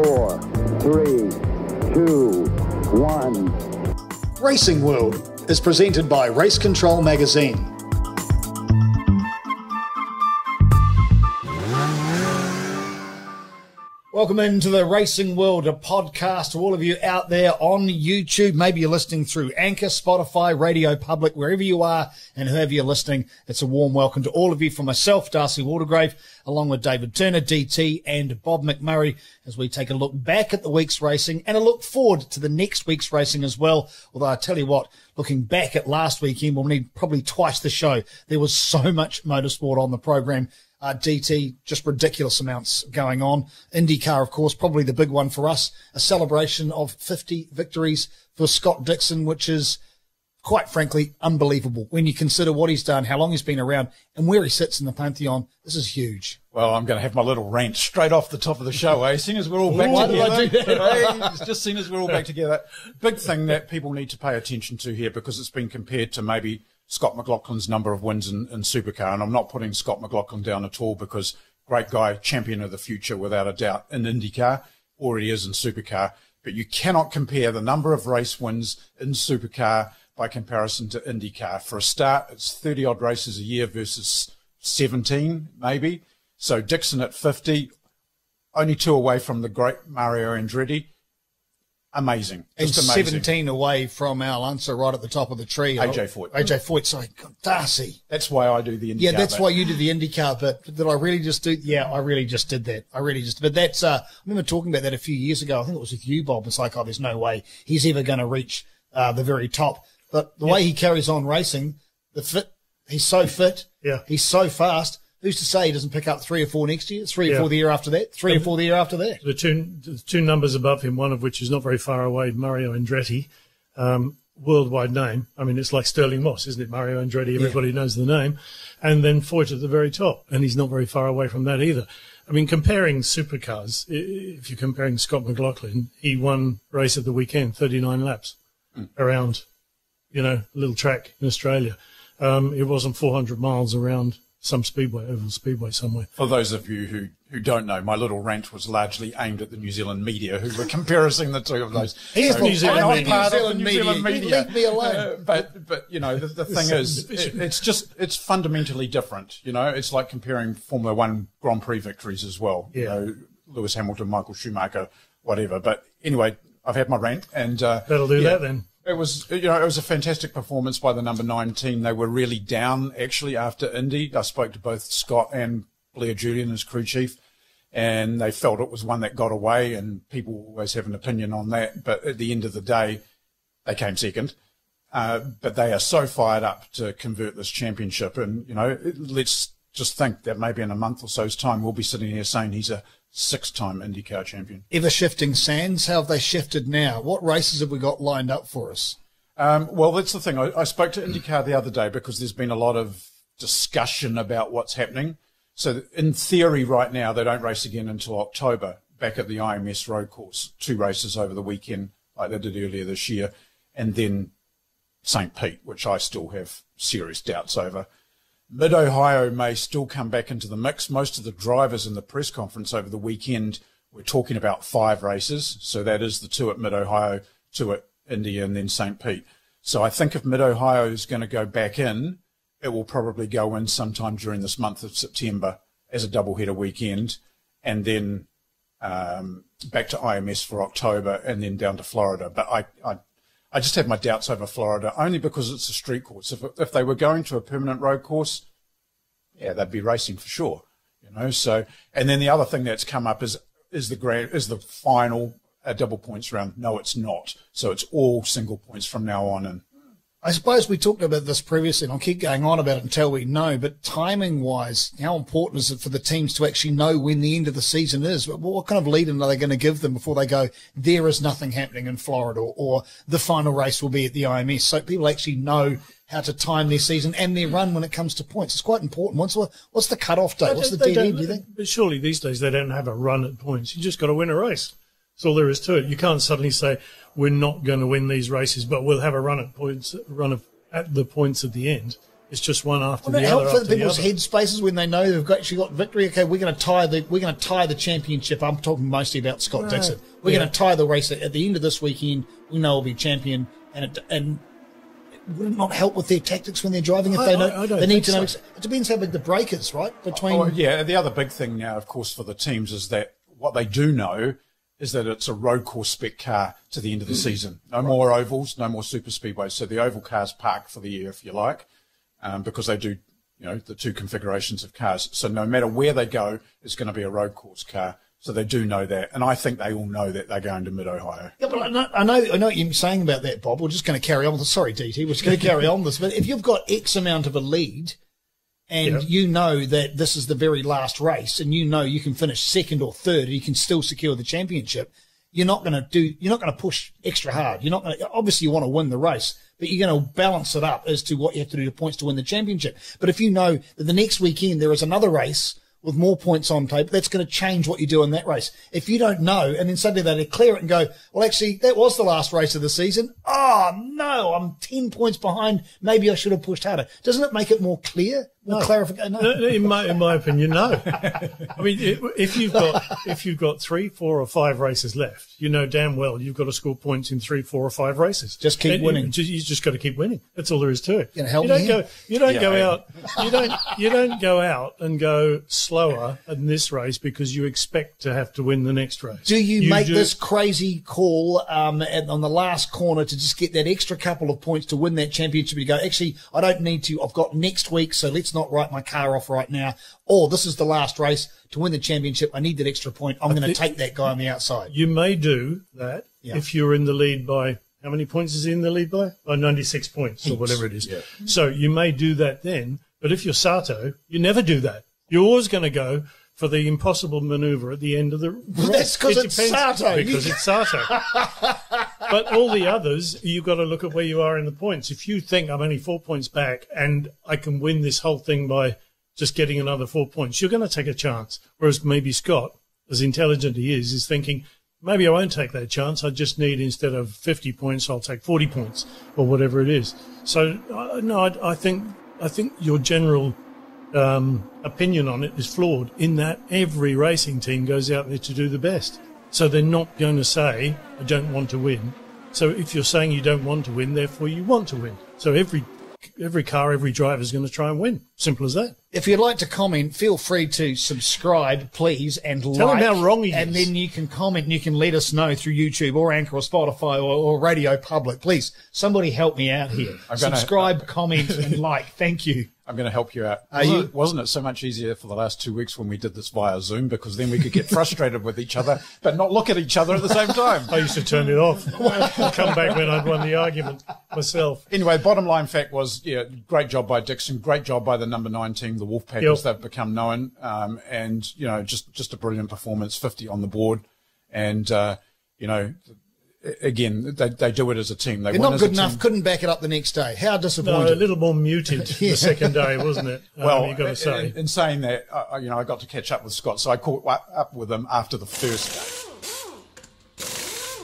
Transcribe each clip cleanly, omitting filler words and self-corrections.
4, 3, 2, 1. Racing World is presented by Race Control Magazine. Welcome into the Racing World, a podcast to all of you out there on YouTube. Maybe you're listening through Anchor, Spotify, Radio Public, wherever you are and whoever you're listening. It's a warm welcome to all of you from myself, Darcy Watergrave, along with David Turner, DT, and Bob McMurray, as we take a look back at the week's racing and a look forward to the next week's racing as well. Although I tell you what, looking back at last weekend, we'll need probably twice the show. There was so much motorsport on the program. DT, just ridiculous amounts going on. IndyCar, of course, probably the big one for us. A celebration of 50 victories for Scott Dixon, which is, quite frankly, unbelievable when you consider what he's done, how long he's been around, and where he sits in the pantheon. This is huge. Well, I'm going to have my little rant straight off the top of the show, eh? Seeing as we're all back together. Why did I do that? It's just seeing as we're all back together. Big thing that people need to pay attention to here, because it's been compared to maybe Scott McLaughlin's number of wins in Supercar, and I'm not putting Scott McLaughlin down at all, because great guy, champion of the future without a doubt in IndyCar, already is in Supercar, but you cannot compare the number of race wins in Supercar by comparison to IndyCar. For a start, it's 30-odd races a year versus 17, maybe. So Dixon at 50, only 2 away from the great Mario Andretti. Amazing. And Just amazing. 17 away from Al Unser right at the top of the tree. AJ Foyt. AJ Foyt, sorry. God, Darcy. That's why I do the IndyCar. Yeah, that's why you did the IndyCar, but did I really just do? Yeah, I really just did that. But that's, I remember talking about that a few years ago. I think it was with you, Bob. It's like, oh, there's no way he's ever going to reach the very top. But the way he carries on racing, he's so fit. Yeah. He's so fast. Who's to say he doesn't pick up 3 or 4 next year? 3 or 4 the year after that? 3 or 4 the year after that? The two numbers above him, one of which is not very far away, Mario Andretti, worldwide name. I mean, it's like Sterling Moss, isn't it? Mario Andretti, everybody knows the name. And then Foyt at the very top, and he's not very far away from that either. I mean, comparing supercars, if you're comparing Scott McLaughlin, he won race of the weekend, 39 laps around, a little track in Australia. It wasn't 400 miles around some speedway, oval speedway somewhere. For those of you who don't know, my little rant was largely aimed at the New Zealand media, who were comparing the two of those. He's so, New Zealand media. Leave me alone. But the thing is, it's fundamentally different. It's like comparing Formula One Grand Prix victories as well. Yeah. Lewis Hamilton, Michael Schumacher, whatever. But anyway, I've had my rant, and that'll do that then. It was, it was a fantastic performance by the number 9 team. They were really down, actually, after Indy. I spoke to both Scott and Blair Julian as crew chief, and they felt it was one that got away, and people always have an opinion on that. But at the end of the day, they came second. But they are so fired up to convert this championship. And, let's just think that maybe in a month or so's time, we'll be sitting here saying he's a 6-time IndyCar champion. Ever shifting sands. How have they shifted now? What races have we got lined up for us? Well, that's the thing. I spoke to IndyCar the other day because there's been a lot of discussion about what's happening. So in theory right now, they don't race again until October back at the IMS road course. 2 races over the weekend like they did earlier this year. And then St. Pete, which I still have serious doubts over. Mid-Ohio may still come back into the mix. Most of the drivers in the press conference over the weekend were talking about 5 races. So that is the 2 at Mid-Ohio, 2 at Indy, and then St. Pete. So I think if Mid-Ohio is going to go back in, it will probably go in sometime during this month of September as a doubleheader weekend, and then back to IMS for October, and then down to Florida. But I just have my doubts over Florida, only because it's a street course. If they were going to a permanent road course, yeah, they'd be racing for sure. So, and then the other thing that's come up is the final double points round. No, it's not. So it's all single points from now on. And I suppose we talked about this previously, and I'll keep going on about it until we know, but timing-wise, how important is it for the teams to actually know when the end of the season is? What kind of lead-in are they going to give them before they go, there is nothing happening in Florida, or the final race will be at the IMS, so people actually know how to time their season and their run when it comes to points? It's quite important. What's the cut-off date? What's the dead-end, do you think? But surely these days they don't have a run at points. You just got to win a race. That's all there is to it. You can't suddenly say, we're not going to win these races, but we'll have a run at points, at the points at the end. It's just one after Will the it other. help for after the people's other. headspaces when they know they've actually got victory? Okay, we're going to tie the championship. I'm talking mostly about Scott Dixon. We're going to tie the race at the end of this weekend. We know we'll be champion, and would it not help with their tactics when they're driving if they know I don't they need think to know? so. It depends how big the break is, right? Between yeah, the other big thing now, of course, for the teams is that what they do know is that it's a road course spec car to the end of the season. No more ovals, no more super speedways. So the oval cars park for the year, if you like, because they do, the two configurations of cars. So no matter where they go, it's going to be a road course car. So they do know that, and I think they all know that they're going to Mid-Ohio. Yeah, but I know what you're saying about that, Bob. We're just going to carry on with this. Sorry, DT, we're just going to carry on with this. But if you've got X amount of a lead, and you know that this is the very last race, and you know you can finish second or third, and you can still secure the championship, you're not going to push extra hard. You're not going to, obviously you want to win the race, but you're going to balance it up as to what you have to do to points to win the championship. But if you know that the next weekend there is another race with more points on tape, that's going to change what you do in that race. If you don't know, and then suddenly they declare it and go, well, actually, that was the last race of the season. Oh, no, I'm 10 points behind. Maybe I should have pushed harder. Doesn't it make it more clear? More clarification? No. In my opinion, no. I mean, if you've got 3, 4, or 5 races left, you know damn well you've got to score points in 3, 4, or 5 races. Just keep winning. You just got to keep winning. That's all there is to it. You don't go out and go slower in this race because you expect to have to win the next race. Do you make this crazy call on the last corner to just get that extra couple of points to win that championship? You go, actually, I don't need to. I've got next week, so let's not write my car off right now. Or this is the last race to win the championship. I need that extra point. I'm going to take that guy on the outside. You may do that if you're in the lead by, how many points is he in the lead by? By 96 points or whatever it is. Yeah. So you may do that then. But if you're Sato, you never do that. You're always going to go for the impossible maneuver at the end of the race. Well, that's because it's Sato. Because it's Sato. But all the others, you've got to look at where you are in the points. If you think I'm only 4 points back and I can win this whole thing by just getting another 4 points, you're going to take a chance. Whereas maybe Scott, as intelligent he is thinking, maybe I won't take that chance. I just need, instead of 50 points, I'll take 40 points or whatever it is. So, no, I think your general opinion on it is flawed in that every racing team goes out there to do the best. So they're not going to say, I don't want to win. So if you're saying you don't want to win, therefore you want to win. So every car, every driver is going to try and win. Simple as that. If you'd like to comment, feel free to subscribe, please, and Tell him how wrong he is. And then you can comment and you can let us know through YouTube or Anchor or Spotify or Radio Public. Please, somebody help me out here. Subscribe, comment, and like. Thank you. I'm going to help you out. Wasn't it so much easier for the last 2 weeks when we did this via Zoom, because then we could get frustrated with each other but not look at each other at the same time? I used to turn it off. I'd come back when I'd won the argument myself. Anyway, bottom line fact was, great job by Dixon, great job by the number 9 team, the Wolfpack, as they've become known, and just a brilliant performance, 50 on the board, and again, they do it as a team. They're not good enough. Couldn't back it up the next day. How disappointing! No, a little more muted the second day, wasn't it? Well, you've got to say. In saying that, I got to catch up with Scott, so I caught up with him after the first day.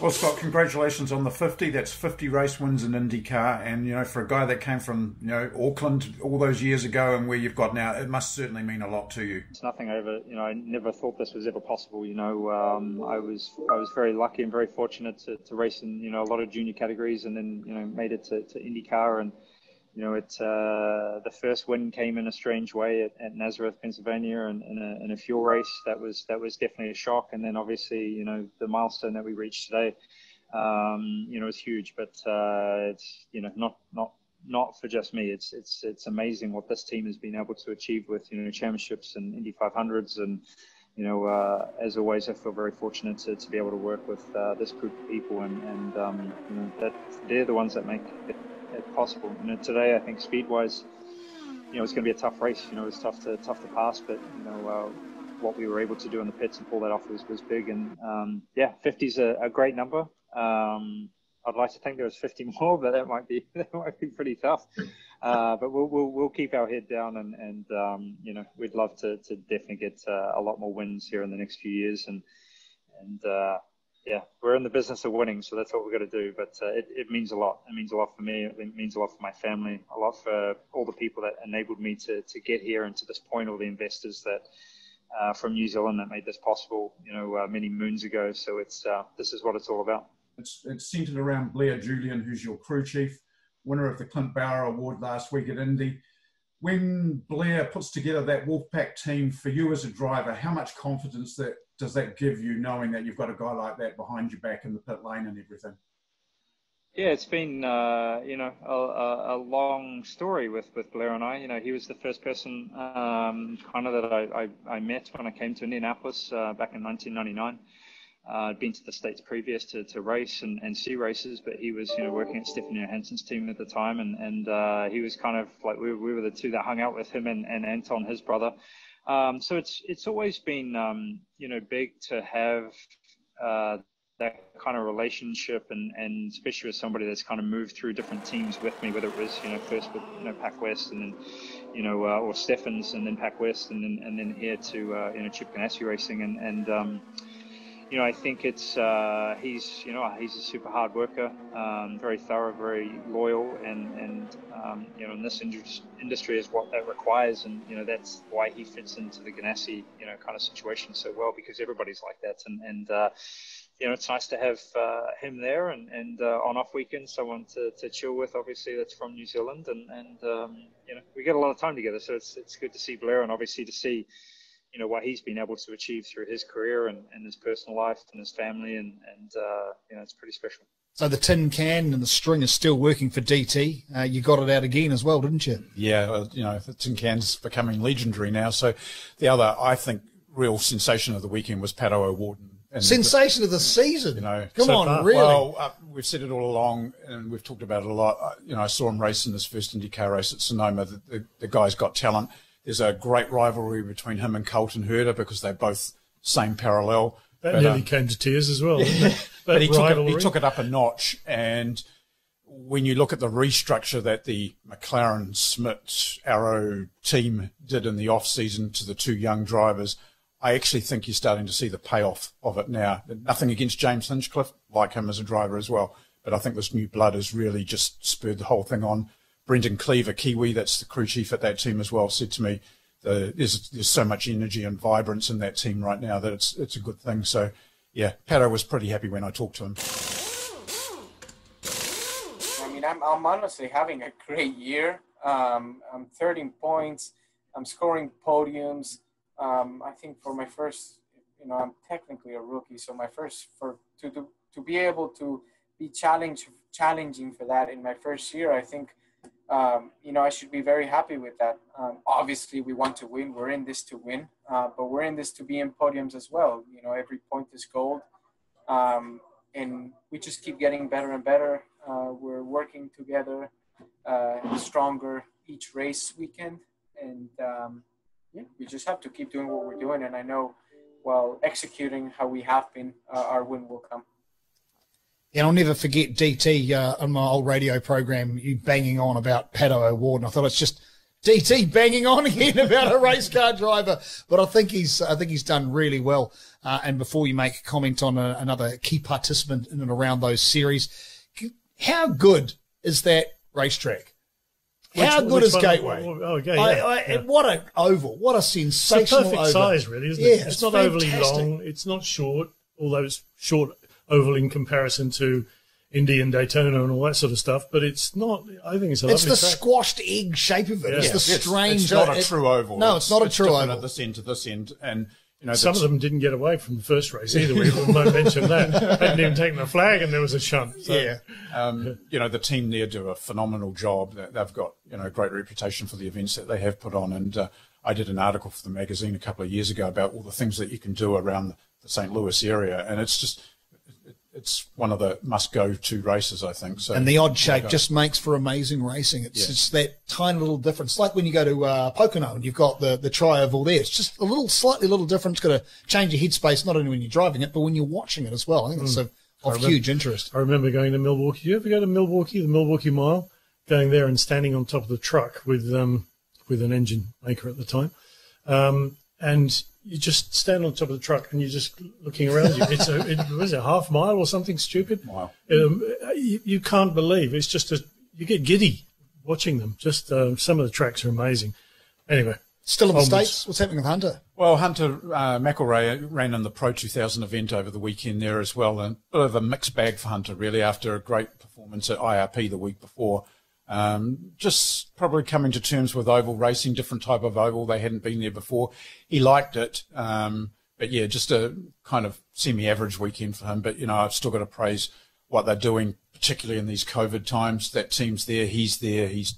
Well, Scott, congratulations on the 50. That's 50 race wins in IndyCar, and for a guy that came from Auckland all those years ago and where you've got now, it must certainly mean a lot to you. It's nothing over. I never thought this was ever possible. I was very lucky and very fortunate to race in a lot of junior categories, and then made it to IndyCar, and the first win came in a strange way at Nazareth, Pennsylvania, and in a fuel race that was definitely a shock. And then obviously, the milestone that we reached today, is huge. But it's not for just me. It's amazing what this team has been able to achieve with championships and Indy 500s, and as always, I feel very fortunate to be able to work with this group of people, and that they're the ones that make it possible. Today, I think speed-wise, it's going to be a tough race. It's tough to pass, but what we were able to do in the pits and pull that off was big. And 50 is a great number. I'd like to think there was 50 more, but that might be pretty tough. But we'll keep our head down, and we'd love to definitely get a lot more wins here in the next few years, and yeah, we're in the business of winning, so that's what we've got to do. But it means a lot. It means a lot for me. It means a lot for my family, a lot for all the people that enabled me to get here and to this point, all the investors that from New Zealand that made this possible, many moons ago. So this is what it's all about. It's centered around Blair Julian, who's your crew chief, winner of the Clint Bauer Award last week at Indy. When Blair puts together that Wolfpack team for you as a driver, how much confidence does that give you, knowing that you've got a guy like that behind your back in the pit lane and everything? Yeah, it's been a long story with Blair and I. He was the first person kind of that I met when I came to Indianapolis back in 1999. I'd been to the States previous to race and see races, but he was working at Stephanie Johansson's team at the time, and he was kind of like we were the two that hung out with him and Anton, his brother. So it's always been big to have that kind of relationship, and especially with somebody that's kind of moved through different teams with me, whether it was first with Pac West and then or Stephens and then Pac West and then here to Chip Ganassi Racing and I think it's he's a super hard worker, very thorough, very loyal, and in this industry is what that requires, and that's why he fits into the Ganassi kind of situation so well, because everybody's like that, and it's nice to have him there, and on off weekends someone to chill with, obviously that's from New Zealand, and we get a lot of time together, so it's good to see Blair, and obviously to see what he's been able to achieve through his career and his personal life and his family, and it's pretty special. So the tin can and the string is still working for DT. You got it out again as well, didn't you? Yeah, the tin can's becoming legendary now. So the other, I think, real sensation of the weekend was Pato O'Ward. Sensation of the season. Come on, far. really? Well, we've said it all along, and we've talked about it a lot. I saw him race in his first IndyCar race at Sonoma. The guy's got talent. There's a great rivalry between him and Colton Herter because they're both same parallel. That nearly came to tears as well, didn't it? But he took it up a notch. And when you look at the restructure that the McLaren Schmidt Arrow team did in the off-season to the two young drivers, I actually think you're starting to see the payoff of it now. Nothing against James Hinchcliffe, like him as a driver as well. But I think this new blood has really just spurred the whole thing on. Brendan Cleaver, Kiwi, that's the crew chief at that team as well, said to me, there's so much energy and vibrance in that team right now that it's a good thing. So, yeah, Pato was pretty happy when I talked to him. I mean, I'm honestly having a great year. I'm 13 points. I'm scoring podiums. I think for my first, I'm technically a rookie, so my first to be able to be challenging for that in my first year, I think. I should be very happy with that. Obviously, we want to win. We're in this to win, but we're in this to be in podiums as well. Every point is gold, and we just keep getting better and better. We're working together, stronger each race weekend, and we just have to keep doing what we're doing. And I know, while executing how we have been, our win will come. And I'll never forget DT on my old radio program, you banging on about Pato O'Ward. And I thought it's just DT banging on again about a race car driver. But I think he's done really well. And before you make a comment on another key participant in and around those series, how good is that racetrack? How good is Gateway? What an oval. What a sensational it's a perfect oval. Size, really, isn't it? Yeah, it's not fantastic. overly long. It's not short, although it's short oval in comparison to Indy and Daytona and all that sort of stuff. But it's not. I think it's a lovely It's the track. squashed egg shape of it. Yeah. It's the strange. It's not a true oval. No, it's not a true oval. At this end to this end, and some of them didn't get away from the first race either. We won't mention that. Hadn't even taken the flag, and there was a shunt. So. Yeah. The team there do a phenomenal job. They've got a great reputation for the events that they have put on, and I did an article for the magazine a couple of years ago about all the things that you can do around the St. Louis area, and it's one of the must-go-to races, I think. So, and the odd shape just makes for amazing racing. It's that tiny little difference. Like when you go to Pocono and you've got the tri-oval there. It's just a slightly little different. It's got to change your headspace, not only when you're driving it, but when you're watching it as well. I think it's of huge interest. I remember going to Milwaukee. Do you ever go to Milwaukee, the Milwaukee Mile? Going there and standing on top of the truck with an engine maker at the time. And you just stand on top of the truck and you're just looking around you. Was it a half mile or something stupid? Wow. You can't believe. It's just you get giddy watching them. Just some of the tracks are amazing. Anyway. Still in the States? What's happening with Hunter? Well, Hunter McElroy ran in the Pro 2000 event over the weekend there as well. And a bit of a mixed bag for Hunter, really, after a great performance at IRP the week before. Just probably coming to terms with oval racing, different type of oval. They hadn't been there before. He liked it. But, yeah, just a kind of semi-average weekend for him. But, you know, I've still got to praise what they're doing, particularly in these COVID times. That team's there. He's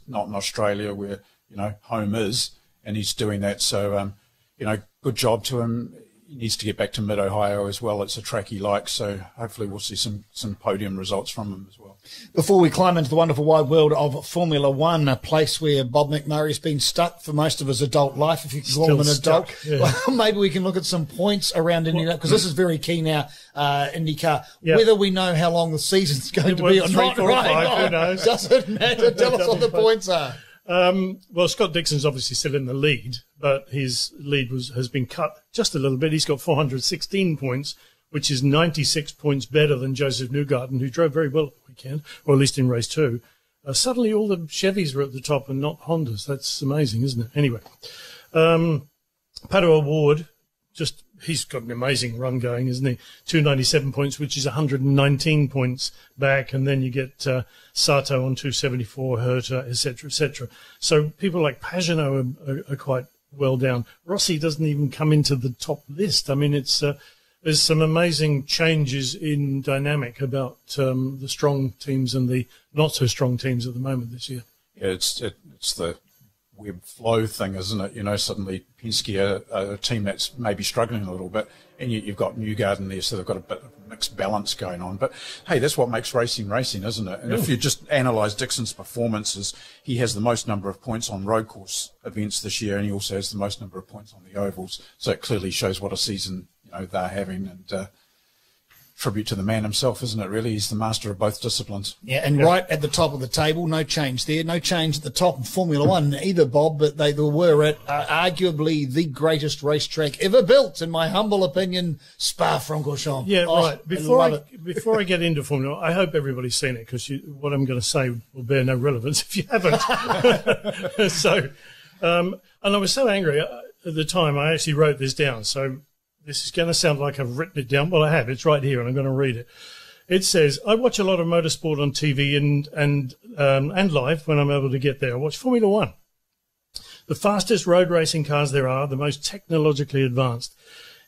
not in Australia where, you know, home is. And he's doing that. So, you know, good job to him. He needs to get back to Mid-Ohio as well. It's a track he likes. So hopefully we'll see some podium results from him as well. Before we climb into the wonderful wide world of Formula One, a place where Bob McMurray's been stuck for most of his adult life, if you can call him an adult, well, maybe we can look at some points around Indy, because this is very key now, IndyCar. Yeah. Whether we know how long the season's going to be or not, right? Who knows? Doesn't matter. Tell us what the points are. Well, Scott Dixon's obviously still in the lead, but his lead has been cut just a little bit. He's got 416 points, which is 96 points better than Joseph Newgarden, who drove very well at the weekend, or at least in race 2. Suddenly all the Chevys were at the top and not Hondas. That's amazing, isn't it? Anyway, Pato O'Ward, he's got an amazing run going, isn't he? 297 points, which is 119 points back. And then you get Sato on 274, Herta, etc., etc. So people like Pagenaud are quite well down. Rossi doesn't even come into the top list. I mean, there's some amazing changes in dynamic about the strong teams and the not so strong teams at the moment this year. Yeah, it's the web flow thing, isn't it? You know, suddenly Penske are a team that's maybe struggling a little bit, and you've got Newgarden there, so they've got a bit of mixed balance going on. But hey, that's what makes racing, isn't it? And if you just analyse Dixon's performances, he has the most number of points on road course events this year, and he also has the most number of points on the ovals. So it clearly shows what a season, you know, they're having, and tribute to the man himself, isn't it, really? He's the master of both disciplines. Yeah, and right at the top of the table, no change there. No change at the top of Formula One either, Bob, but they were at arguably the greatest racetrack ever built, in my humble opinion, Spa-Francorchamps. Yeah, right. Before I get into Formula One, I hope everybody's seen it, because what I'm going to say will bear no relevance if you haven't. And I was so angry at the time, I actually wrote this down, so this is going to sound like I've written it down. Well, I have. It's right here, and I'm going to read it. It says, I watch a lot of motorsport on TV and live when I'm able to get there. I watch Formula One. The fastest road racing cars there are, the most technologically advanced.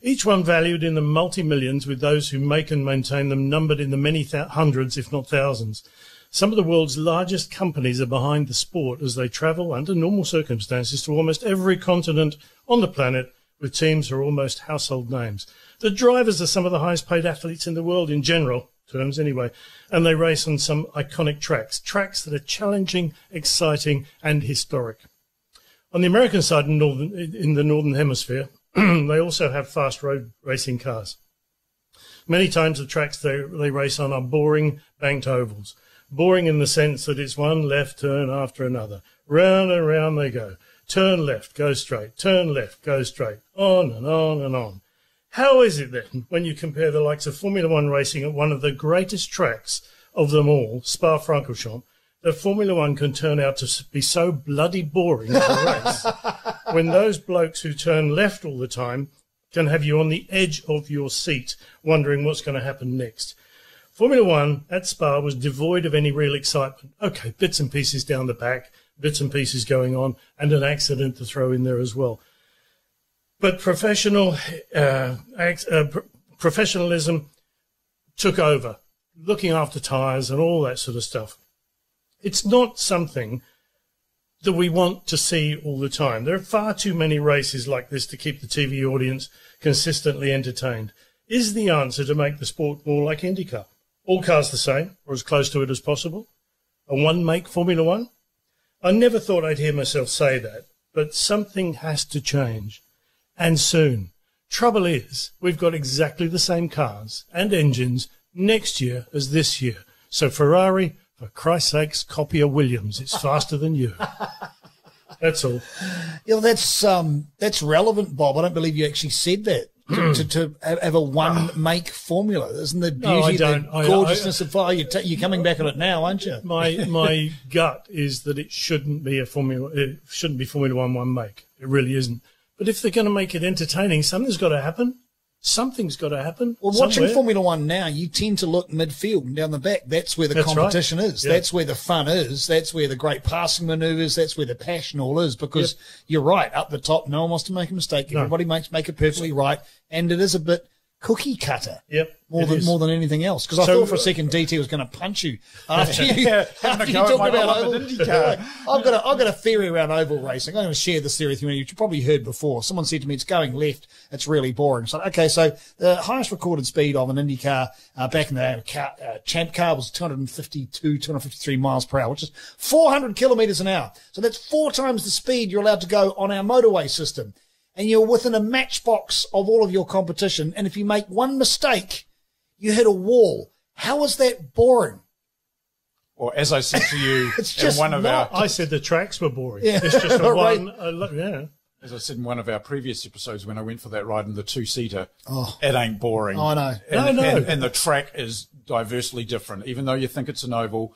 Each one valued in the multi-millions, with those who make and maintain them numbered in the many hundreds, if not thousands. Some of the world's largest companies are behind the sport as they travel under normal circumstances to almost every continent on the planet, with teams who are almost household names. The drivers are some of the highest paid athletes in the world in general terms anyway, and they race on some iconic tracks that are challenging, exciting and historic. On the American side, in the Northern Hemisphere, they also have fast road racing cars. Many times the tracks they race on are boring, banked ovals. Boring in the sense that it's one left turn after another. Round and round they go. Turn left, go straight. Turn left, go straight. On and on and on. How is it then, when you compare the likes of Formula One racing at one of the greatest tracks of them all, Spa-Francorchamps, that Formula One can turn out to be so bloody boring to race, when those blokes who turn left all the time can have you on the edge of your seat, wondering what's going to happen next? Formula One at Spa was devoid of any real excitement. Okay, bits and pieces down the back, bits and pieces going on, and an accident to throw in there as well. But professionalism took over, looking after tyres and all that sort of stuff. It's not something that we want to see all the time. There are far too many races like this to keep the TV audience consistently entertained. Is the answer to make the sport more like IndyCar? All cars the same, or as close to it as possible? A one-make Formula One? I never thought I'd hear myself say that, but something has to change, and soon. Trouble is, we've got exactly the same cars and engines next year as this year. So Ferrari, for Christ's sakes, copy a Williams. It's faster than you. That's all. That's relevant, Bob. I don't believe you actually said that. to have a one-make formula. Isn't the beauty, the gorgeousness of fire? You're coming back on it now, aren't you? My gut is that it shouldn't be Formula One make. It really isn't. But if they're going to make it entertaining, something's got to happen. Something's got to happen. Well, watching Formula One now, you tend to look midfield and down the back. That's where the competition is. Yeah. That's where the fun is. That's where the great passing manoeuvres. That's where the passion all is. Because you're right, up the top, no one wants to make a mistake. Everybody make it perfectly right, and it is a bit cookie cutter. Yep. More than anything else. Because I thought for a second DT was going to punch you after you talked about oval. IndyCar. I've got a theory around oval racing. I'm going to share this theory with you. You've probably heard before. Someone said to me, it's going left. It's really boring. So, so the highest recorded speed of an IndyCar back in the day, Champ car was 253 miles per hour, which is 400 kilometres an hour. So that's 4 times the speed you're allowed to go on our motorway system. And you're within a matchbox of all of your competition. And if you make one mistake, you hit a wall. How is that boring? Well, as I said to you, I said the tracks were boring. Yeah. It's just a right. one. As I said in one of our previous episodes, when I went for that ride in the 2-seater, it ain't boring. Oh, no. And the track is diversely different. Even though you think it's an oval,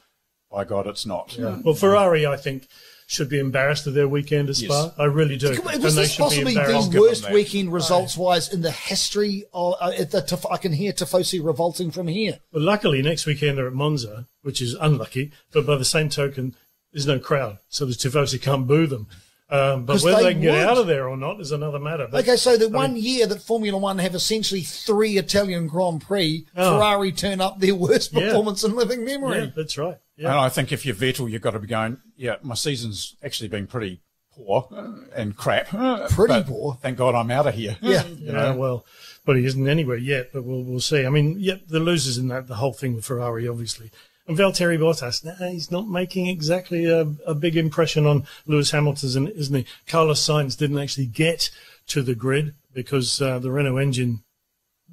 by God, it's not. Yeah. Well, Ferrari, I think, should be embarrassed of their weekend at Spa. Yes. I really do. Was this possibly the worst weekend results-wise in the history of I can hear Tifosi revolting from here. Well, luckily, next weekend they're at Monza, which is unlucky, but by the same token, there's no crowd, so the Tifosi can't boo them. But whether they can get out of there or not is another matter. But, so one year that Formula One have essentially 3 Italian Grand Prix, Ferrari turn up their worst performance in living memory. Yeah, that's right. Yeah. And I think if you're Vettel, you've got to be going, my season's actually been pretty poor and crap. Pretty poor. Thank God I'm out of here. Yeah. Well, but he isn't anywhere yet, but we'll see. I mean, the losers in that, the whole thing with Ferrari, obviously. And Valtteri Bottas, he's not making exactly a big impression on Lewis Hamilton, isn't he? Carlos Sainz didn't actually get to the grid because the Renault engine,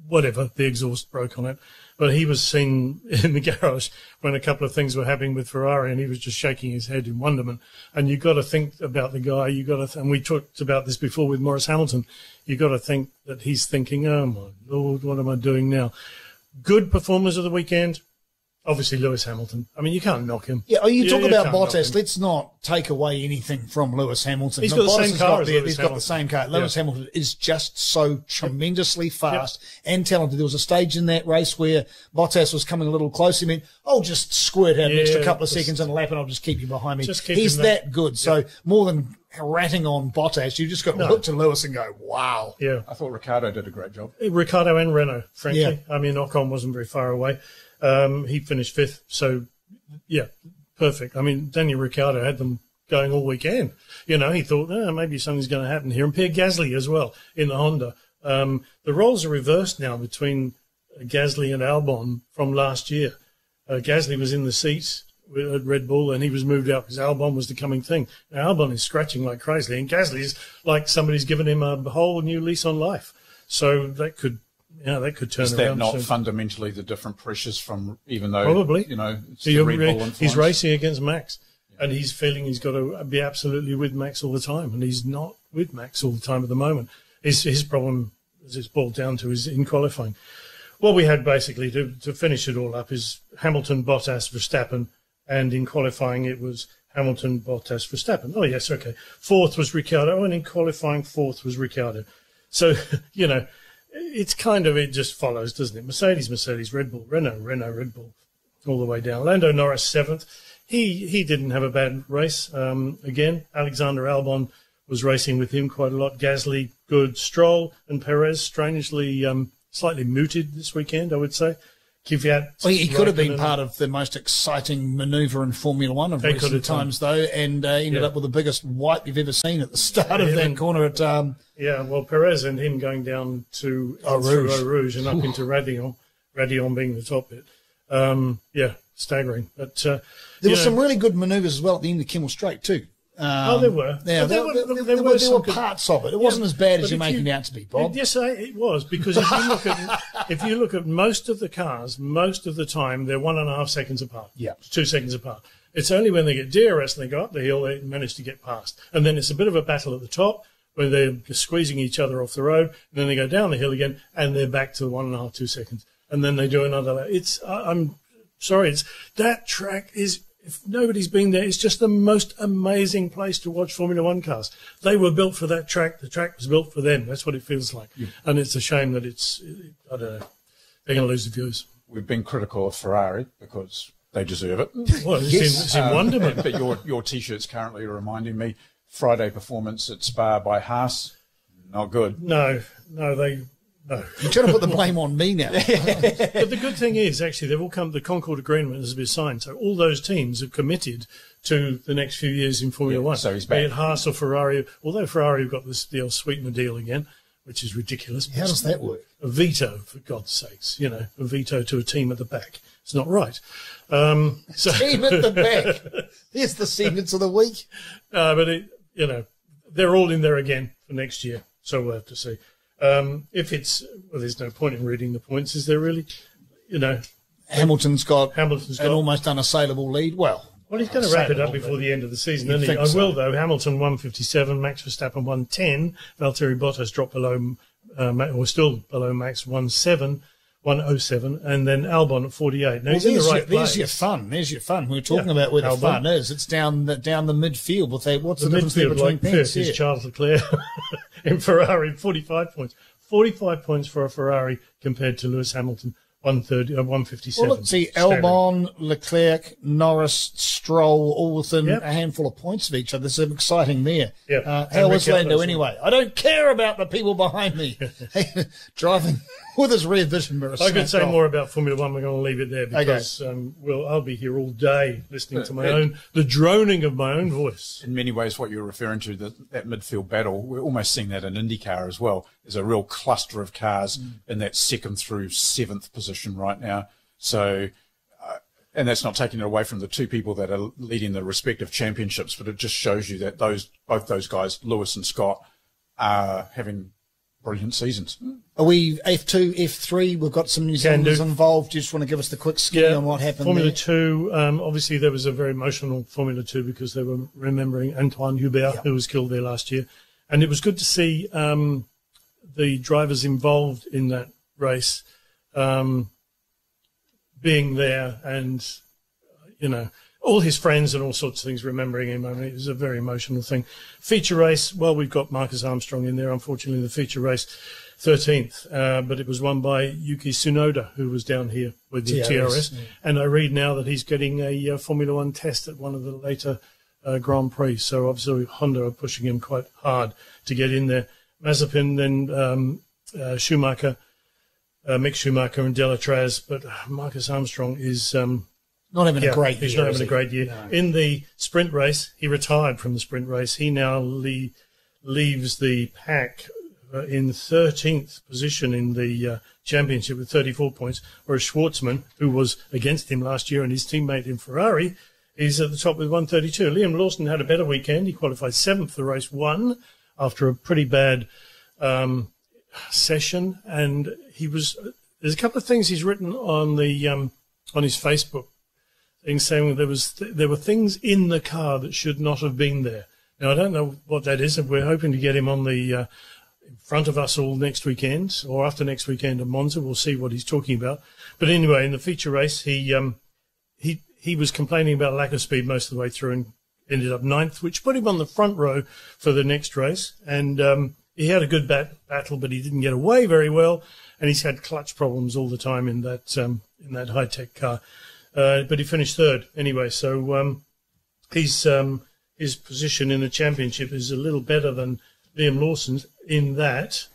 the exhaust broke on it. But he was seen in the garage when a couple of things were happening with Ferrari, and he was just shaking his head in wonderment. And you've got to think about the guy. And we talked about this before with Maurice Hamilton. You've got to think that he's thinking, oh, my Lord, what am I doing now? Good performers of the weekend. Obviously, Lewis Hamilton. I mean, you can't knock him. Yeah, you talk about Bottas. Let's not take away anything from Lewis Hamilton. He's got the same car. He's got the same car. Lewis Hamilton is just so tremendously fast and talented. There was a stage in that race where Bottas was coming a little close. He meant, just squirt out an extra couple of seconds on the lap and I'll just keep you behind me. He's that good. So more than ratting on Bottas, you just got to look to Lewis and go, wow. Yeah. I thought Ricciardo did a great job. Ricciardo and Renault, frankly. Yeah. I mean, Ocon wasn't very far away. He finished 5th, so, perfect. I mean, Daniel Ricciardo had them going all weekend. He thought, maybe something's going to happen here. And Pierre Gasly as well in the Honda. The roles are reversed now between Gasly and Albon from last year. Gasly was in the seats at Red Bull, and he was moved out because Albon was the coming thing. Now, Albon is scratching like crazy, and Gasly is like somebody's given him a whole new lease on life. So that could turn around. Is that not fundamentally the different pressures from, even though, probably, it's the Red Bull influence? He's racing against Max, and he's feeling he's got to be absolutely with Max all the time, and he's not with Max all the time at the moment. His problem, as it's boiled down to, is in qualifying. What we had basically to finish it all up is Hamilton, Bottas, Verstappen, and in qualifying it was Hamilton, Bottas, Verstappen. Oh, yes, okay. 4th was Ricciardo, and in qualifying 4th was Ricciardo. So, it's it just follows, doesn't it? Mercedes, Red Bull, Renault, Red Bull, all the way down. Lando Norris 7th. He didn't have a bad race. Again, Alexander Albon was racing with him quite a lot. Gasly, good. Stroll and Perez, strangely, slightly muted this weekend, I would say. Kvyat. Well, he could have been part of the most exciting manoeuvre in Formula One of recent times, though, and ended up with the biggest wipe you've ever seen at the start of that corner at... well, Perez and him going down to Eau Rouge and up into Radillon being the top bit. Staggering. But there were some really good manoeuvres as well at the end of Kimmel Straight, too. There were. Yeah, there were parts of it. It wasn't as bad as you're making it out to be, Bob. Yes, it was, because if you look at most of the cars, most of the time they're 1.5 seconds apart. Yeah, 2 seconds apart. It's only when they get DRS and they go up the hill they manage to get past. And then it's a bit of a battle at the top where they're squeezing each other off the road. And then they go down the hill again and they're back to 1.5, 2 seconds. And then they do another lap. I'm sorry, that track is, if nobody's been there, it's just the most amazing place to watch Formula One cars. They were built for that track. The track was built for them. That's what it feels like. Yeah. And it's a shame that I don't know, they're going to lose the viewers. We've been critical of Ferrari because they deserve it. Well, it's in wonderment. But your T-shirt's currently reminding me, Friday performance at Spa by Haas, not good. No. You're trying to put the blame on me now. But the good thing is, actually, they've all come. The Concord Agreement has been signed, so all those teams have committed to the next few years in Formula One. So he's back. Be it Haas or Ferrari. Although Ferrari have got this deal, sweeten the deal again, which is ridiculous. How does that work? A veto, for God's sakes, a veto to a team at the back. It's not right. Team at the back. Here's the segments of the week. But they're all in there again for next year, so we'll have to see. There's no point in reading the points, is there really? Hamilton's got an almost unassailable lead. Well, he's going to wrap it up before the end of the season, isn't he? I will, though. Hamilton 157, Max Verstappen 110, Valtteri Bottas dropped below, still below Max 107, and then Albon at 48. Now, he's in the right place. There's your fun. We were talking about where Albon. The fun is. It's down the midfield. What's the difference between fifth is Charles Leclerc in Ferrari, 45 points. 45 points for a Ferrari compared to Lewis Hamilton, 157. Well, let's see, Albon, Leclerc, Norris, Stroll, all within a handful of points of each other. There's some exciting there. How is Lando anyway? I don't care about the people behind me driving with his rear vision mirror. I could say more about Formula One. We're going to leave it there because I'll be here all day listening to the droning of my own voice. In many ways, what you're referring to, that midfield battle, we're almost seeing that in IndyCar as well. There's a real cluster of cars in that 2nd through 7th position right now. So, and that's not taking it away from the two people that are leading the respective championships, but it just shows you that both those guys, Lewis and Scott, are having brilliant seasons. Are we F2, F3? We've got some New Zealanders involved. Do you just want to give us the quick skinny on what happened Formula 2, obviously there was a very emotional Formula 2 because they were remembering Antoine Hubert, who was killed there last year. And it was good to see the drivers involved in that race being there and, all his friends and all sorts of things remembering him. I mean, it was a very emotional thing. Feature race, well, we've got Marcus Armstrong in there. Unfortunately, the feature race, 13th, but it was won by Yuki Tsunoda, who was down here with the TRS. Yeah. And I read now that he's getting a Formula One test at one of the later Grand Prix. So obviously Honda are pushing him quite hard to get in there. Mazepin, then Schumacher, Mick Schumacher and Delatraz, but Marcus Armstrong is not having a great year. He's not having a great year. No. In the sprint race, he retired from the sprint race. He now leaves the pack in 13th position in the championship with 34 points, whereas Schwartzman, who was against him last year and his teammate in Ferrari, is at the top with 132. Liam Lawson had a better weekend. He qualified 7th for race 1 after a pretty bad session, and there's a couple of things he's written on his Facebook thing saying there were things in the car that should not have been there. Now I don't know what that is, and we're hoping to get him on the in front of us all next weekend or after next weekend at Monza. We'll see what he's talking about. But anyway, in the feature race, he was complaining about lack of speed most of the way through and ended up 9th, which put him on the front row for the next race. And he had a good battle, but he didn't get away very well. And he's had clutch problems all the time in that high-tech car. But he finished 3rd anyway. So his position in the championship is a little better than Liam Lawson's in that.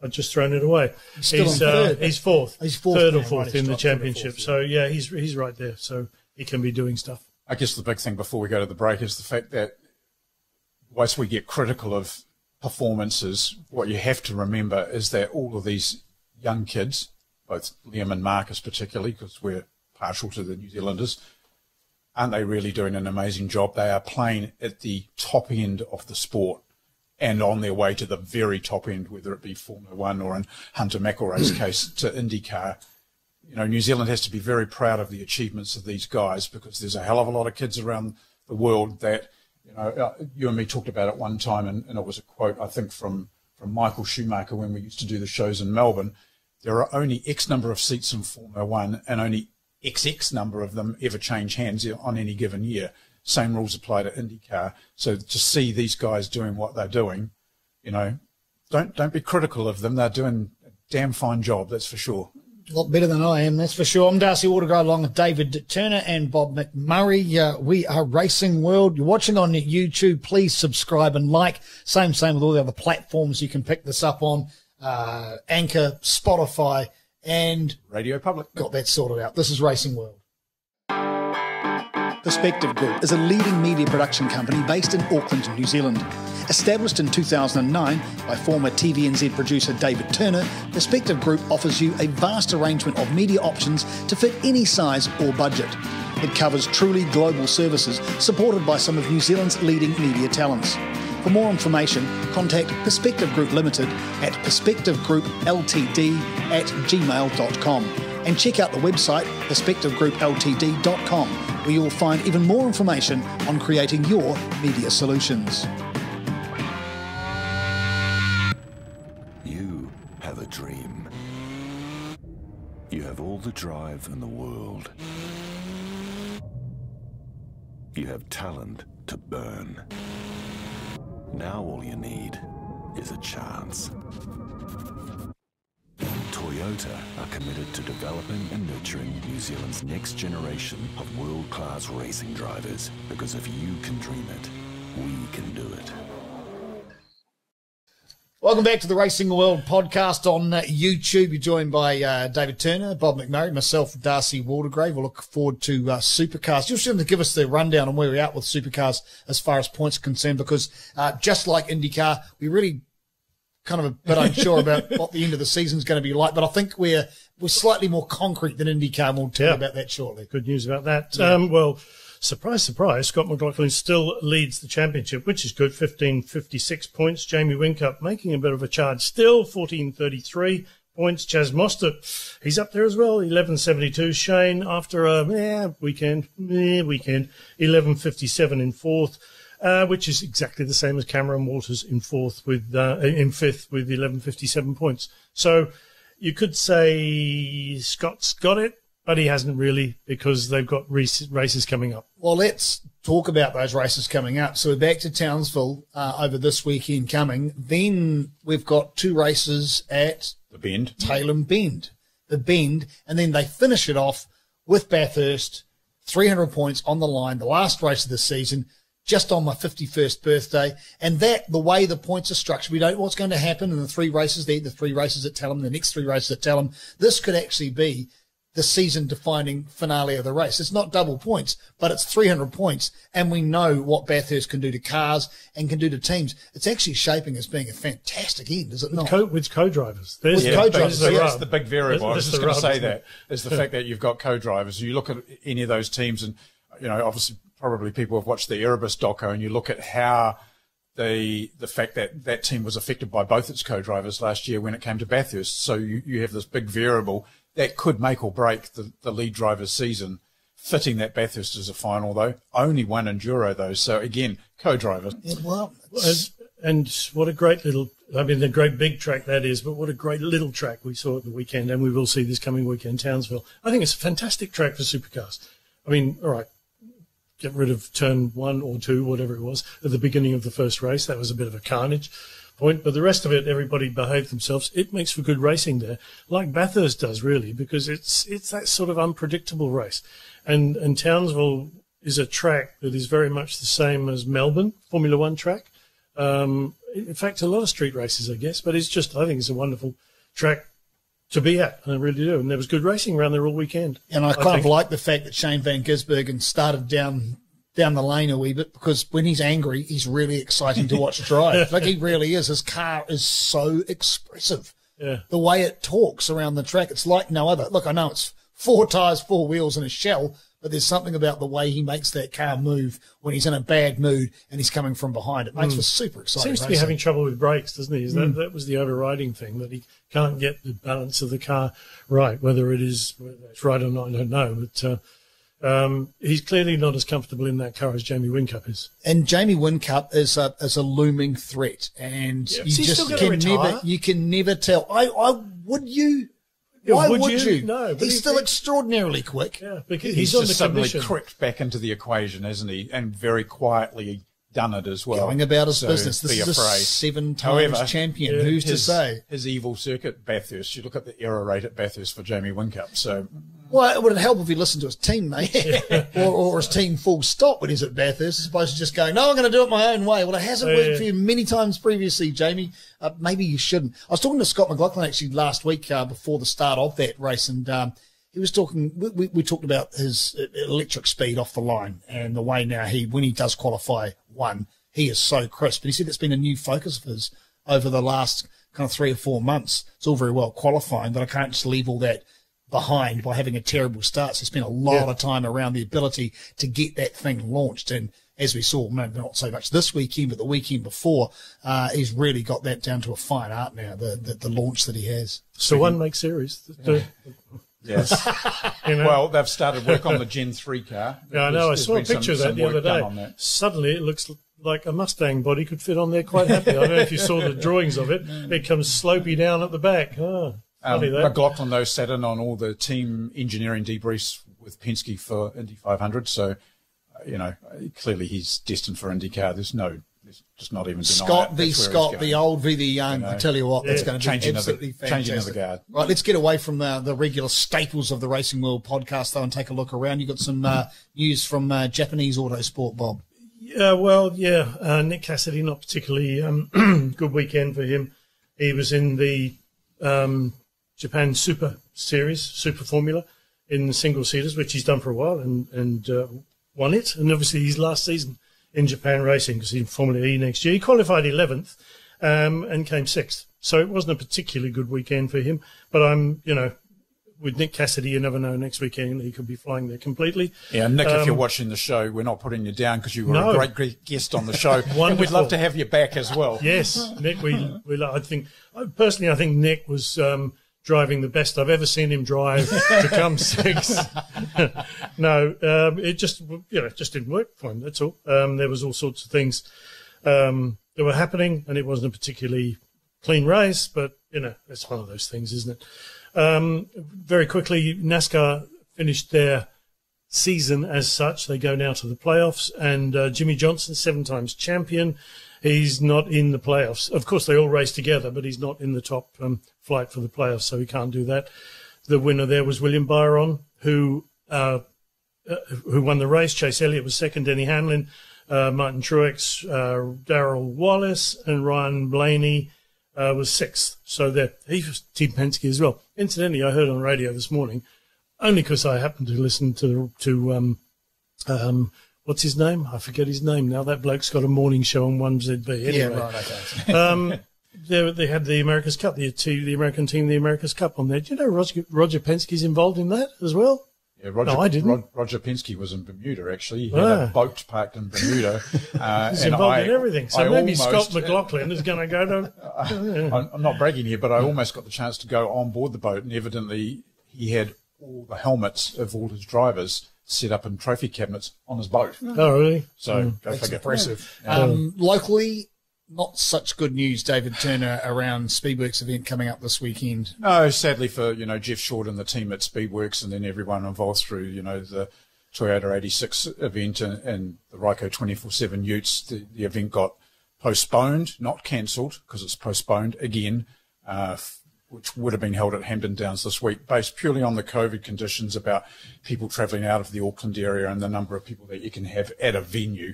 I've just thrown it away. He's 4th. He's 3rd or 4th in the championship. 4th, so yeah, he's right there. So he can be doing stuff. I guess the big thing before we go to the break is the fact that whilst we get critical of performances, what you have to remember is that all of these young kids, both Liam and Marcus particularly, because we're partial to the New Zealanders, aren't they really doing an amazing job? They are playing at the top end of the sport and on their way to the very top end, whether it be Formula One or in Hunter McElroy's case to IndyCar. you know, New Zealand has to be very proud of the achievements of these guys, because there's a hell of a lot of kids around the world that, you know, you and me talked about it one time, and it was a quote, I think, from Michael Schumacher when we used to do the shows in Melbourne. There are only X number of seats in Formula One, and only XX number of them ever change hands on any given year. Same rules apply to IndyCar. So to see these guys doing what they're doing, you know, don't be critical of them. They're doing a damn fine job, that's for sure. A lot better than I am, that's for sure. I'm Darcy Watergrove along with David Turner and Bob McMurray. We are Racing World. You're watching on YouTube. Please subscribe and like. Same with all the other platforms you can pick this up on. Anchor, Spotify, and Radio Public. Got that sorted out. This is Racing World. Perspective Group is a leading media production company based in Auckland, New Zealand. Established in 2009 by former TVNZ producer David Turner, Perspective Group offers you a vast arrangement of media options to fit any size or budget. It covers truly global services supported by some of New Zealand's leading media talents. For more information, contact Perspective Group Limited at perspectivegroupltd@gmail.com and check out the website perspectivegroupltd.com, where you will find even more information on creating your media solutions. You have a dream. You have all the drive in the world. You have talent to burn. Now all you need is a chance. Toyota are committed to developing and nurturing New Zealand's next generation of world-class racing drivers, because if you can dream it, we can do it. Welcome back to the Racing World podcast on YouTube. You're joined by David Turner, Bob McMurray, myself, Darcy Watergrave. We'll look forward to Supercars. Just to give us the rundown on where we're at with Supercars as far as points are concerned, because just like IndyCar, we really kind of a bit unsure about what the end of the season is going to be like, but I think we're slightly more concrete than IndyCar, and we'll tell you about that shortly. Good news about that. Yeah. Well, surprise, surprise, Scott McLaughlin still leads the championship, which is good, 1556 points. Jamie Whincup making a bit of a charge still, 1433 points. Chaz Mostert, he's up there as well, 1172. Shane, after a weekend, 1157 in fourth. Which is exactly the same as Cameron Walters in fifth with 1157 points. So you could say Scott's got it, but he hasn't really, because they've got races coming up. Well, let's talk about those races coming up. So we're back to Townsville over this weekend coming. Then we've got two races at the Bend, Tailem Bend, the Bend, and then they finish it off with Bathurst, 300 points on the line, the last race of the season, just on my 51st birthday. And that, the way the points are structured, we don't know what's going to happen in the three races there, the three races at Tailem, the next three races at Tailem. This could actually be the season-defining finale of the race. It's not double points, but it's 300 points, and we know what Bathurst can do to cars and can do to teams. It's actually shaping as being a fantastic end, is it not? With co-drivers. With co-drivers. That's the big variable. I was just going to say that, is the fact that you've got co-drivers. You look at any of those teams, and, you know, obviously probably people have watched the Erebus doco, and you look at how the fact that that team was affected by both its co-drivers last year when it came to Bathurst. So you have this big variable that could make or break the lead driver's season. Fitting that Bathurst as a final, though. Only one Enduro, though. So, again, co-drivers. Yeah, well, and what a great little, I mean, the great big track that is, but what a great little track we saw at the weekend, and we will see this coming weekend, Townsville. I think it's a fantastic track for supercars. I mean, all right, get rid of turn 1 or 2, whatever it was, at the beginning of the first race. That was a bit of a carnage point, but the rest of it, everybody behaved themselves. It makes for good racing there, like Bathurst does, really, because it's that sort of unpredictable race. And Townsville is a track that is very much the same as Melbourne, Formula One track. In fact, a lot of street races, I guess, but it's just, I think it's a wonderful track to be at, and I really do. And there was good racing around there all weekend. And I kind of like the fact that Shane van Gisbergen started down the lane a wee bit, because when he's angry, he's really exciting to watch drive. Like, he really is. His car is so expressive. Yeah. The way it talks around the track, it's like no other. Look, I know it's 4 tyres, 4 wheels and a shell, but there's something about the way he makes that car move when he's in a bad mood and he's coming from behind. It makes for super exciting Seems to racing. be having trouble with brakes, doesn't he? That was the overriding thing, that he can't get the balance of the car right. Whether it's right or not, I don't know. But he's clearly not as comfortable in that car as Jamie Whincup is. And Jamie Whincup is a looming threat, and you can never tell. Why would you? No, but he's still extraordinarily quick. Yeah, because He's on just the suddenly commission. crept back into the equation, hasn't he? And very quietly done it as well. Going about his business. This be is a afraid. 7 times However, champion. Who's to say? His evil circuit, Bathurst. You look at the error rate at Bathurst for Jamie Whincup. So, Well, would it help if he listened to his team, mate? or his team full stop when he's at Bathurst, as opposed to just going, no, I'm going to do it my own way. Well, it hasn't worked for you many times previously, Jamie. Maybe you shouldn't. I was talking to Scott McLaughlin actually last week before the start of that race, and he was talking, we talked about his electric speed off the line and the way now when he does qualify one, he is so crisp. And he said it's been a new focus of his over the last kind of 3 or 4 months. It's all very well qualifying, but I can't just leave all that behind by having a terrible start. So he spent a lot of time around the ability to get that thing launched. And as we saw, not so much this weekend, but the weekend before, he's really got that down to a fine art now, the launch that he has. So one makes series. yes. Well, they've started work on the Gen 3 car. Yeah, I know. I saw a picture of that the other day. Suddenly it looks like a Mustang body could fit on there quite happily. I don't know if you saw the drawings of it. It comes slopey down at the back. Oh, McLaughlin, though, sat in on all the team engineering debriefs with Penske for Indy 500. So, clearly he's destined for IndyCar. There's just not even denying Scott v. Scott, the old v. the young. I tell you what, that's going to be absolutely fantastic. Changing of the guard. Right, let's get away from the regular staples of the Racing World podcast, though, and take a look around. You've got some news from Japanese Autosport, Bob. Nick Cassidy, not particularly good weekend for him. He was in the Japan Super Series, Super Formula, in the single-seaters, which he's done for a while, and won it. And obviously his last season in Japan racing, because he's in Formula E next year. He qualified 11th and came 6th. So it wasn't a particularly good weekend for him. But with Nick Cassidy, you never know. Next weekend he could be flying there completely. Yeah, Nick, if you're watching the show, we're not putting you down because you were a great guest on the show. And we'd love to have you back as well. Yes, Nick. I think Nick was driving the best I've ever seen him drive to come 6th. It just didn't work for him. That's all. There was all sorts of things that were happening, and it wasn't a particularly clean race. But it's one of those things, isn't it? Very quickly, NASCAR finished their season as such. They go now to the playoffs, and Jimmy Johnson, 7 times champion, he's not in the playoffs. Of course, they all race together, but he's not in the top flight for the playoffs, so he can't do that. The winner there was William Byron, who won the race. Chase Elliott was second, Denny Hamlin, Martin Truex, Darrell Wallace, and Ryan Blaney was 6th. So he was Team Penske as well. Incidentally, I heard on radio this morning, only because I happened to listen to what's his name? I forget his name now. That bloke's got a morning show on 1ZB. Anyway, yeah, right, okay. They had the America's Cup, the American team, the America's Cup on there. Do you know Roger Penske's involved in that as well? Yeah, I didn't. Roger Penske was in Bermuda, actually. He had a boat parked in Bermuda. He's involved in everything. So maybe Scott McLaughlin is going to go to... I'm not bragging here, but I almost got the chance to go on board the boat, and evidently he had all the helmets of all his drivers set up in trophy cabinets on his boat. Oh, really? So go that's figure. Impressive. Locally, not such good news, David Turner, around Speedworks event coming up this weekend. No, sadly for, Jeff Short and the team at Speedworks, and then everyone involved through, the Toyota 86 event and the Ryco 24/7 Utes. The event got postponed, not cancelled, because it's postponed again, which would have been held at Hampton Downs this week, based purely on the COVID conditions about people travelling out of the Auckland area and the number of people that you can have at a venue.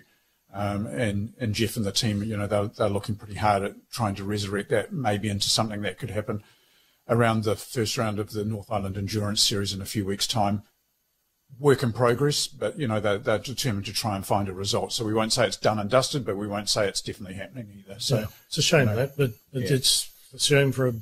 And Jeff and the team, they're looking pretty hard at trying to resurrect that maybe into something that could happen around the first round of the North Island Endurance Series in a few weeks' time. Work in progress, but, they're determined to try and find a result. So we won't say it's done and dusted, but we won't say it's definitely happening either. So it's a shame, but it's a shame for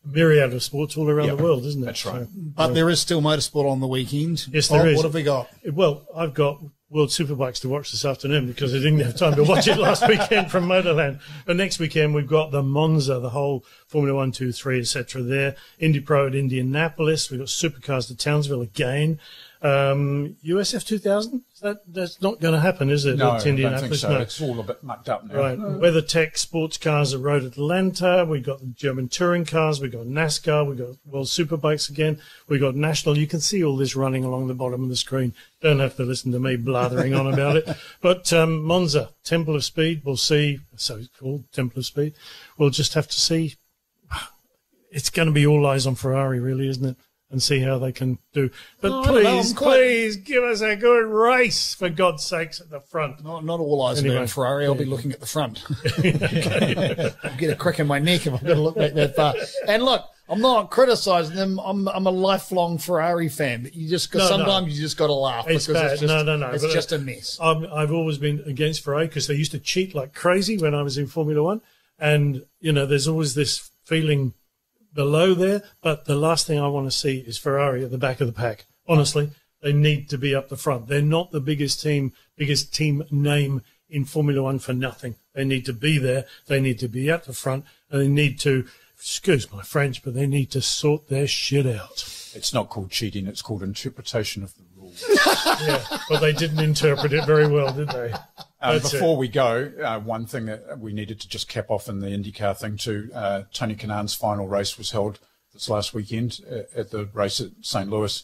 myriad of sports all around the world, isn't it? That's right. But there is still motorsport on the weekend. Yes, there is. What have we got? Well, I've got World Superbikes to watch this afternoon because I didn't have time to watch it last weekend from Motorland. But next weekend we've got the Monza, the whole Formula 1, 2, 3, etc. there. Indy Pro at Indianapolis. We've got Supercars to Townsville again. USF 2000? That's not going to happen, is it? No, at Indianapolis? I don't think so. It's all a bit mucked up now. Right. WeatherTech sports cars at Road Atlanta. We've got the German touring cars. We've got NASCAR. We've got World Superbikes again. We've got National. You can see all this running along the bottom of the screen. Don't have to listen to me blathering on about it. But Monza, Temple of Speed, we'll see. So it's called Temple of Speed. We'll just have to see. It's going to be all eyes on Ferrari, really, isn't it? And see how they can do. But please give us a good race, for God's sakes, at the front. Not all eyes on Ferrari. I'll be looking at the front. I'll get a crick in my neck if I've got to look back that far. And look, I'm not criticising them. I'm a lifelong Ferrari fan, but you just sometimes you just got to laugh it's because bad. it's just, no. it's just a mess. I've always been against Ferrari because they used to cheat like crazy when I was in Formula One, and there's always this feeling below there, but the last thing I want to see is Ferrari at the back of the pack. Honestly, they need to be up the front. They're not the biggest team name in Formula One for nothing. They need to be there. They need to be at the front, and they need to, excuse my French, but they need to sort their shit out. It's not called cheating. It's called interpretation of the rules. Yeah, but they didn't interpret it very well, did they? Before we go, one thing that we needed to just cap off in the IndyCar thing too, Tony Kanaan's final race was held this last weekend at the race at St. Louis.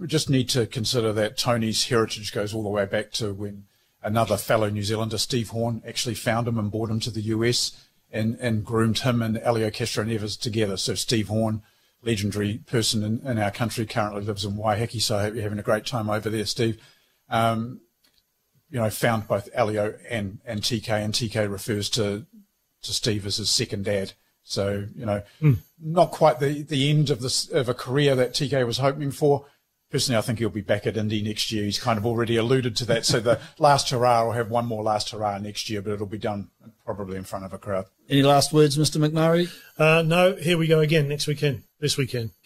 We just need to consider that Tony's heritage goes all the way back to when another fellow New Zealander, Steve Horn, actually found him and brought him to the US and groomed him and Elio Castro-Neves together. So Steve Horn, legendary person in our country, currently lives in Waiheke, so I hope you're having a great time over there, Steve. Found both Elio and TK, and TK refers to Steve as his second dad. So, not quite the end of a career that TK was hoping for. Personally, I think he'll be back at Indy next year. He's kind of already alluded to that. So the last hurrah will have one more last hurrah next year, but it'll be done probably in front of a crowd. Any last words, Mr. McMurray? No, here we go again this weekend,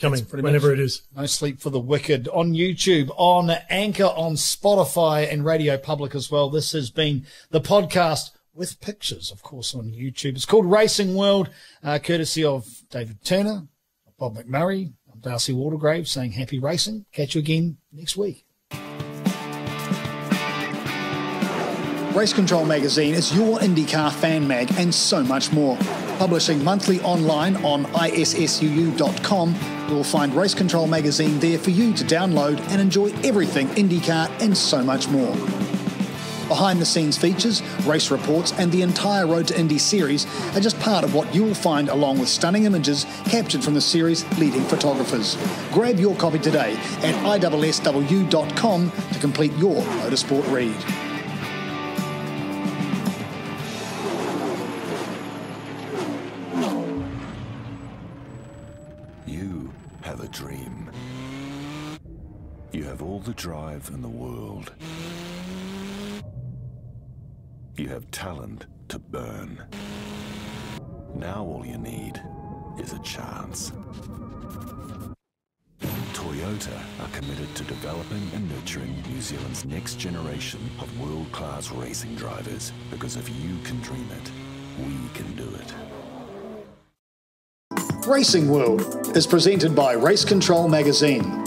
coming, whenever it is. No Sleep for the Wicked on YouTube, on Anchor, on Spotify and Radio Public as well. This has been the podcast with pictures, of course, on YouTube. It's called Racing World, courtesy of David Turner, Bob McMurray. I'm Darcy Watergrave saying happy racing. Catch you again next week. Race Control Magazine is your IndyCar fan mag and so much more. Publishing monthly online on issuu.com, you'll find Race Control Magazine there for you to download and enjoy everything IndyCar and so much more. Behind-the-scenes features, race reports and the entire Road to Indy series are just part of what you'll find along with stunning images captured from the series' leading photographers. Grab your copy today at issw.com to complete your motorsport read. You have a dream. You have all the drive in the world. You have talent to burn. Now all you need is a chance. Toyota are committed to developing and nurturing New Zealand's next generation of world-class racing drivers, because if you can dream it, we can do it. Racing World is presented by Race Control Magazine.